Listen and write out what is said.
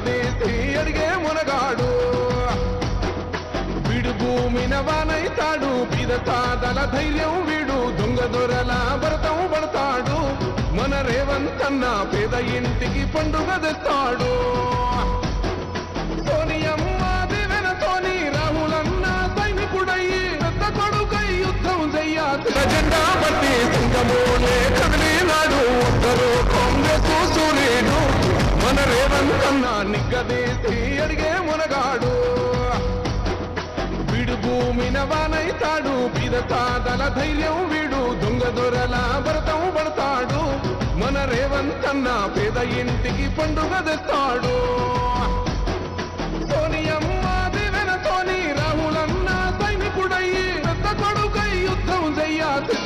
నిగ్గదీసి అడిగే మునగాడు వీడు భూమిన వానైతాడు పిదతాదల ధైర్యం వీడు దొంగ దొరల భరతం పడతాడు మన రేవంత్ అన్న పేద ఇంటికి పండుగ తెస్తాడు సోనియమ్మ దివెనతోని రాహులన్న సైనికుడయ్యి పెద్ద కొడుకై యుద్ధం చెయ్యాలి జెండా బట్టి సింగమూలే కదిలినాడు ఒక్కరు కాంగ్రెస్ సూర్యుడు మన రేవంత్ అన్న నిగ్గదీసి అడిగే మునగాడు వీడు భూమిన వానైతాడు పిదతాదల ధైర్యం వీడు దొంగ దొరల భరతం పడతాడు మన రేవంత్ అన్న పేద ఇంటికి పండుగ తెస్తాడు సోనియమ్మ దివెనతోని రాహులన్న సైనికుడయ్యి పెద్ద కొడుకై యుద్ధం చెయ్యాలి